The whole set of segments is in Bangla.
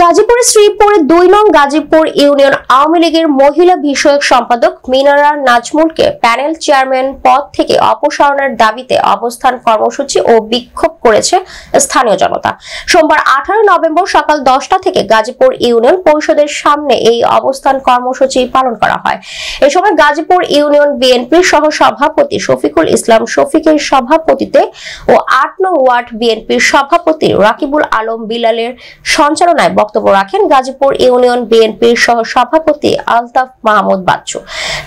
গাজীপুরের শ্রীপুরে ২ নং গাজীপুর ইউনিয়ন আওয়ামী লীগের মহিলা বিষয়ক সম্পাদক মিনারা নাজমুলকে প্যানেল চেয়ারম্যান পদ থেকে অপসারণের দাবিতে অবস্থান কর্মসূচি ও বিক্ষোভ করেছে স্থানীয় জনতা। সোমবার ১৮ নভেম্বর সকাল ১০টা থেকে গাজীপুর ইউনিয়ন পরিষদের সামনে এই অবস্থান কর্মসূচি পালন করা হয়। এ সময় গাজীপুর ইউনিয়ন বিএনপির সহ সভাপতি শফিকুল ইসলাম শফিকের সভাপতিত্বে ও ৮ নং ওয়ার্ড বিএনপির সভাপতি রাকিবুল আলম বিলালের সঞ্চালনায় বক্তব্য রাখেন গাজীপুর ইউনিয়ন বিএনপির সহ সভাপতি আলতাফ মাহমুদ বাচ্চু,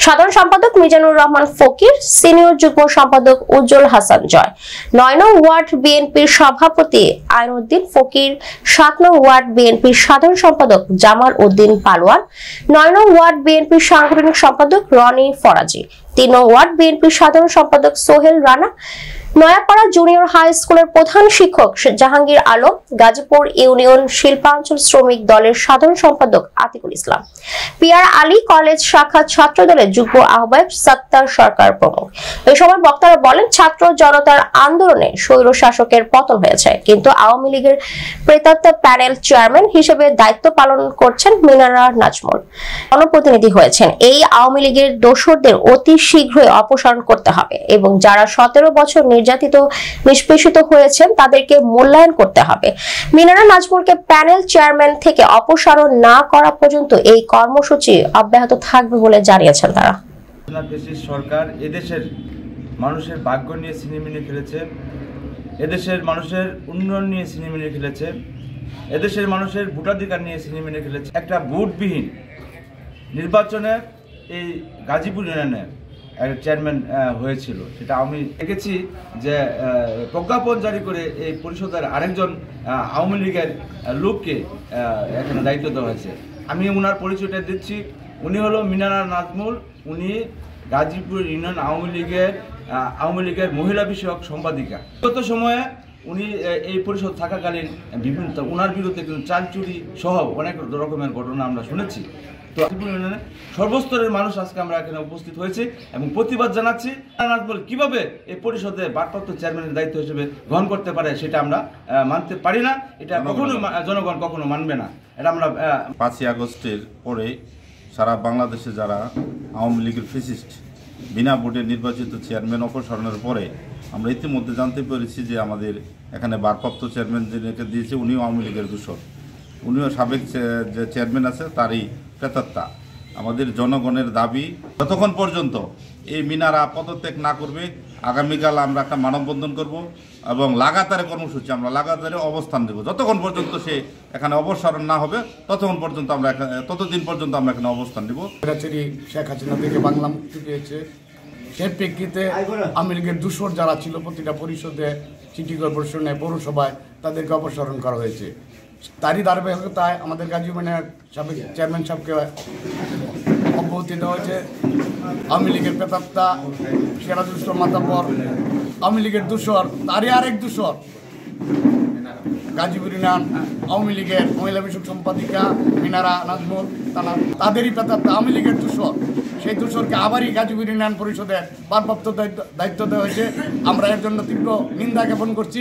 সাধারণ সম্পাদক মিজানুর রহমান ফকির, সিনিয়র যুগ্ম সম্পাদক উজ্জ্বল হাসান জয়, ৯ নং ওয়ার্ড বিএনপির সভাপতি আইনউদ্দিন ফকির, ৭ নং ওয়ার্ড বিএনপির সাধারণ সম্পাদক জামাল উদ্দিন পালোয়ান, ৯ নং ওয়ার্ড বিএনপির সাংগঠনিক সম্পাদক রনি ফরাজি, ৩ নং ওয়ার্ড বিএনপির সাধারণ সম্পাদক সোহেল রানা, নয়াপাড়া জুনিয়র হাই স্কুলের প্রধান শিক্ষক জাহাঙ্গীর আলম, গাজীপুর ইউনিয়ন শিল্পাঞ্চল শ্রমিক দলের সাধারণ সম্পাদক আতিকুল ইসলাম, পিআর আলী কলেজ শাখা ছাত্র দলের যুগ্ম আহ্বায়ক সত্তার সরকার প্রমুখ। এই সময় বক্তারা বলেন, ছাত্র জনতার আন্দোলনে স্বৈর শাসকের পতন হয়েছে, কিন্তু আওয়ামী লীগের প্রেতাত্মা প্যানেল চেয়ারম্যান হিসেবে দায়িত্ব পালন করছেন মিনারা নাজমুল। জনপ্রতিনিধি হয়েছেন। এই আওয়ামী লীগের দোসরদের অতি শীঘ্রই অপসারণ করতে হবে এবং যারা ১৭ বছর নির্যাতিত নিষ্পেষিত হয়েছেন তাদেরকে মূল্যায়ন করতে হবে। মিনারা নাজমুলকে প্যানেল চেয়ারম্যান থেকে অপসারণ না করা পর্যন্ত এই কর্মসূচি অব্যাহত থাকবে বলে জানিয়েছেন তারা। সরকার এদেশের মানুষের ভাগ্য নিয়ে ছিনিমিনি খেলেছে, এদেশের মানুষের উন্নয়ন নিয়ে ছিনিমিনি খেলেছে, এদেশের মানুষের ভোটাধিকার নিয়ে ছিনিমিনি খেলেছে। একটা ভোটবিহীন নির্বাচনে এই গাজীপুর ইউনিয়নে চেয়ারম্যান হয়েছিল, সেটা আমি দেখেছি যে প্রজ্ঞাপন জারি করে এই পরিষদের আরেকজন আওয়ামী লীগের লোককে এখানে দায়িত্ব দেওয়া হয়েছে। আমি ওনার পরিচয়টা দিচ্ছি, উনি হলো মিনারা নাজমুল। উনি গাজীপুর ইউনিয়ন আওয়ামী লীগের মহিলা বিষয়ক সম্পাদিকা। গত সময়ে উনি এই পরিষদ থাকাকালীন বিভিন্ন ওনার বিরুদ্ধে কিন্তু চাল চুরি সহ অনেক রকমের ঘটনা আমরা শুনেছি। তো সর্বস্তরের মানুষ আজকে আমরা এখানে উপস্থিত হয়েছি এবং প্রতিবাদ জানাচ্ছি। কিভাবে এই পরিষদে ভারপ্রাপ্ত চেয়ারম্যানের দায়িত্ব হিসেবে গ্রহণ করতে পারে সেটা আমরা মানতে পারি না। এটা কখনো জনগণ কখনো মানবে না। এটা আমরা ৫ই আগস্টের পরে সারা বাংলাদেশে যারা আওয়ামী লীগের ফ্যাসিস্ট বিনা ভোটে নির্বাচিত চেয়ারম্যান অপসারণের পরে আমরা ইতিমধ্যে জানতে পেরেছি যে আমাদের এখানে ভারপ্রাপ্ত চেয়ারম্যান যিনিকে দিয়েছে উনিও আওয়ামী লীগের দূষক, উনিও সাবেক যে চেয়ারম্যান আছে তারই প্রেতাত্মা। আমাদের জনগণের দাবি যতক্ষণ পর্যন্ত এই মিনারা পদত্যাগ না করবে, আগামীকাল আমরা একটা মানববন্ধন করব এবং লাগাতারে কর্মসূচি আমরা লাগাতারে অবস্থান দেব। যতক্ষণ পর্যন্ত সে এখানে অপসারণ না হবে ততদিন পর্যন্ত আমরা এখানে অবস্থান দেব। শেখ হাসিনা থেকে বাংলা মুক্তি পেয়েছে, সেই প্রেক্ষিতে আওয়ামী লীগের দূষর যারা ছিল প্রতিটা পরিষদে, সিটি কর্পোরেশনে, পৌরসভায় তাদেরকে অপসারণ করা হয়েছে। তারই ধারাবাহিকতায় আমাদের গাজীপুরের সাবেক চেয়ারম্যান সাহেবকে অব্যাহতি দেওয়া হয়েছে। আওয়ামী লীগের প্রেতাত্মা সিরাজুল ইসলাম মাতাব্বর, আওয়ামী লীগের দূষর, তারই আরেক দূষর গাজীপুর ইউনিয়ন আওয়ামী লীগের মহিলা বিষয়ক সম্পাদিকা মিনারা নাজমুল, তাদেরই প্রেতাত্মা আওয়ামী লীগের দূষর। সেই দূষরকে আবারই গাজীপুর ইউনিয়ন পরিষদের ভারপ্রাপ্ত দায়িত্ব দেওয়া হয়েছে। আমরা এর জন্য তীব্র নিন্দা জ্ঞাপন করছি।